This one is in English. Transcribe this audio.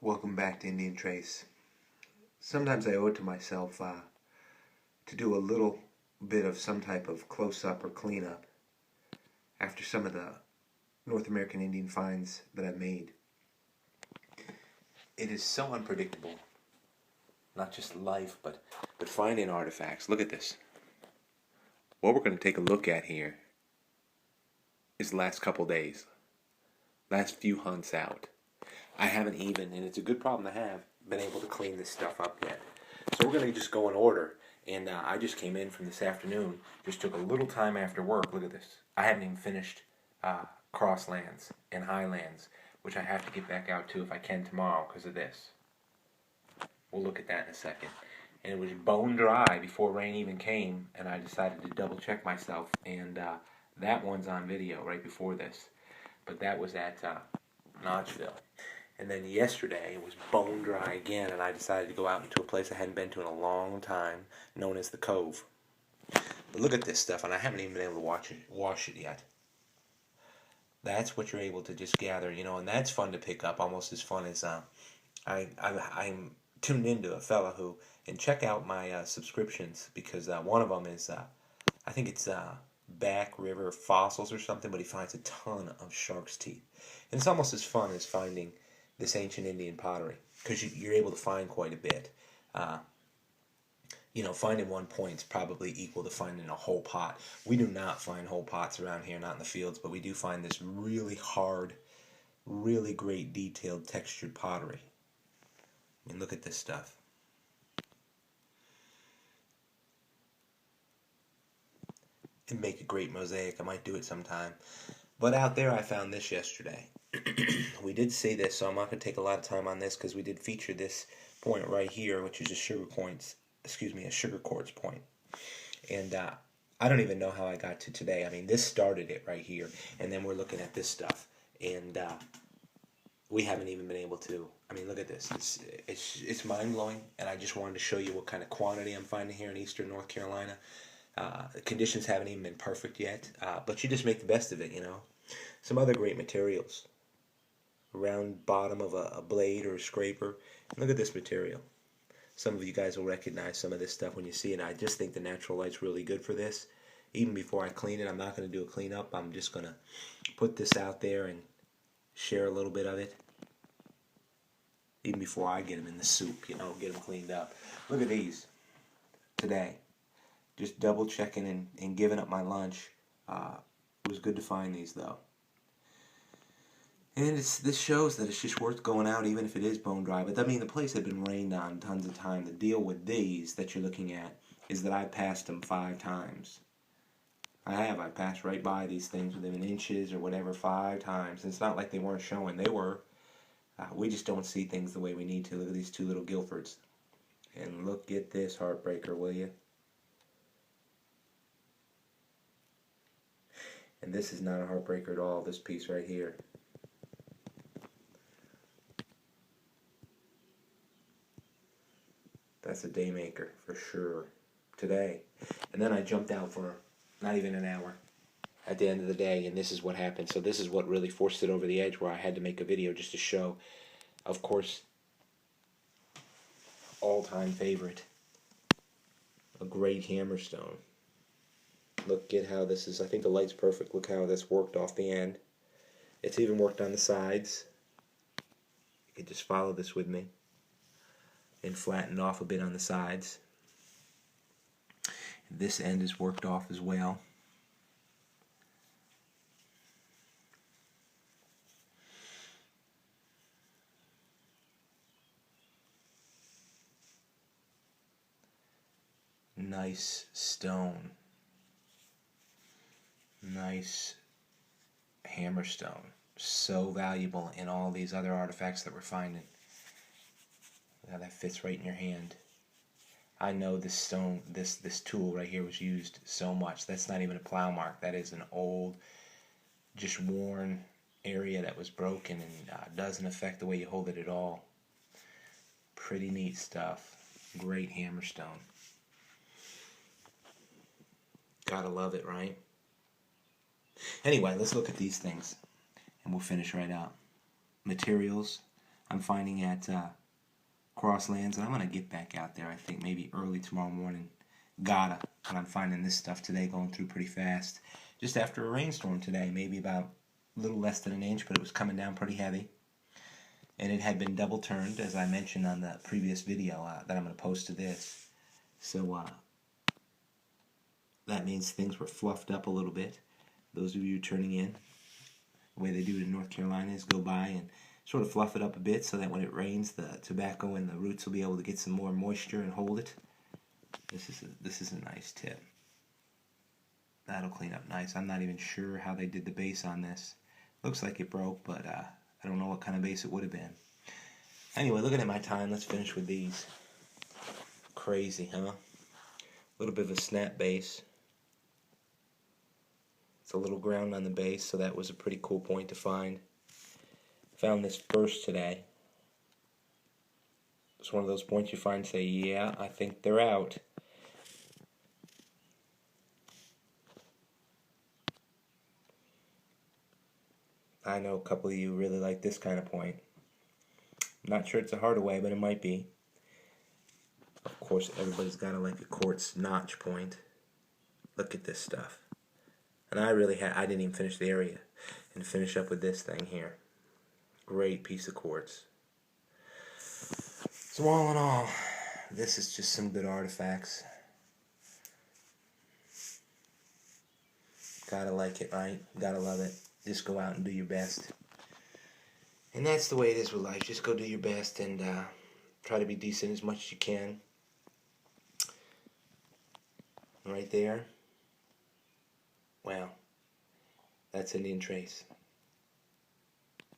Welcome back to Indian Trace. Sometimes I owe it to myself to do a little bit of some type of close-up or cleanup after some of the North American Indian finds that I've made. It is so unpredictable, not just life, but finding artifacts. Look at this. What we're going to take a look at here is the last couple days, last few hunts out. I haven't even, and it's a good problem to have, been able to clean this stuff up yet. So we're going to just go in order. And I just came in from this afternoon, just took a little time after work. Look at this. I haven't even finished Crosslands and Highlands, which I have to get back out to if I can tomorrow because of this. We'll look at that in a second. And it was bone dry before rain even came, and I decided to double check myself. And that one's on video right before this. But that was at Notchville. And then yesterday it was bone dry again, and I decided to go out into a place I hadn't been to in a long time, known as the Cove. But look at this stuff, and I haven't even been able to wash it yet. That's what you're able to just gather, and that's fun to pick up, almost as fun as I'm tuned into a fella who, and check out my subscriptions, because one of them is, I think it's Back River Fossils or something, but he finds a ton of shark's teeth. And it's almost as fun as finding this ancient Indian pottery, because you're able to find quite a bit. Finding one point is probably equal to finding a whole pot. We do not find whole pots around here, not in the fields, but we do find this really hard, really great detailed textured pottery. I mean, look at this stuff. It'd make a great mosaic. I might do it sometime. But out there I found this yesterday. We did see this, so I'm not going to take a lot of time on this because we did feature this point right here, which is a sugar quartz point. And I don't even know how I got to today. I mean, this started it right here, and then we're looking at this stuff, and we haven't even been able to. I mean, look at this. It's mind-blowing, and I just wanted to show you what kind of quantity I'm finding here in eastern North Carolina. The conditions haven't even been perfect yet, but you just make the best of it, Some other great materials. Round bottom of a blade or a scraper. Look at this material. Some of you guys will recognize some of this stuff when you see it. I just think the natural light's really good for this. Even before I clean it, I'm not going to do a cleanup. I'm just going to put this out there and share a little bit of it. Even before I get them in the soup, get them cleaned up. Look at these today. Just double checking and giving up my lunch. It was good to find these though. And this shows that it's just worth going out even if it is bone dry. But I mean, the place had been rained on tons of time. The deal with these that you're looking at is that I passed them 5 times. I passed right by these things within inches or whatever 5 times. And it's not like they weren't showing. They were. We just don't see things the way we need to. Look at these 2 little Guilfords. And look at this heartbreaker, will you? And this is not a heartbreaker at all, this piece right here. That's a day maker for sure today. And then I jumped out for not even an hour at the end of the day, and this is what happened. So this is what really forced it over the edge, where I had to make a video just to show, of course, all-time favorite, a great Hammerstone. Look at how this is. I think the light's perfect. Look how this worked off the end. It's even worked on the sides. You can just follow this with me. And flatten off a bit on the sides. This end is worked off as well. Nice stone. Nice Hammerstone. So valuable in all these other artifacts that we're finding. How that fits right in your hand. I know this stone, this tool right here was used so much. That's not even a plow mark. That is an old, just worn area that was broken, and doesn't affect the way you hold it at all. Pretty neat stuff. Great Hammerstone. Gotta love it, right? Anyway, let's look at these things, and we'll finish right out. Materials. I'm finding at Crosslands, and I'm going to get back out there, I think, maybe early tomorrow morning. And I'm finding this stuff today going through pretty fast. Just after a rainstorm today, maybe about a little less than an inch, but it was coming down pretty heavy. And it had been double turned, as I mentioned on the previous video that I'm going to post to this. So that means things were fluffed up a little bit. Those of you turning in, the way they do it in North Carolina is go by and sort of fluff it up a bit so that when it rains, the tobacco and the roots will be able to get some more moisture and hold it. This is a nice tip. That'll clean up nice. I'm not even sure how they did the base on this. Looks like it broke, but I don't know what kind of base it would have been. Anyway, looking at my time, let's finish with these. Crazy, huh? A little bit of a snap base. It's a little ground on the base, so that was a pretty cool point to find. Found this first today. It's one of those points you find and say, yeah, I think they're out. I know a couple of you really like this kind of point. I'm not sure it's a Hardaway, but it might be. Of course, everybody's got to like a quartz notch point. Look at this stuff. And I didn't even finish the area. And finish up with this thing here. Great piece of quartz. So all in all, this is just some good artifacts. Gotta like it, right? Gotta love it. Just go out and do your best. And that's the way it is with life. Just go do your best and try to be decent as much as you can. Right there. Wow. That's Indian Trace.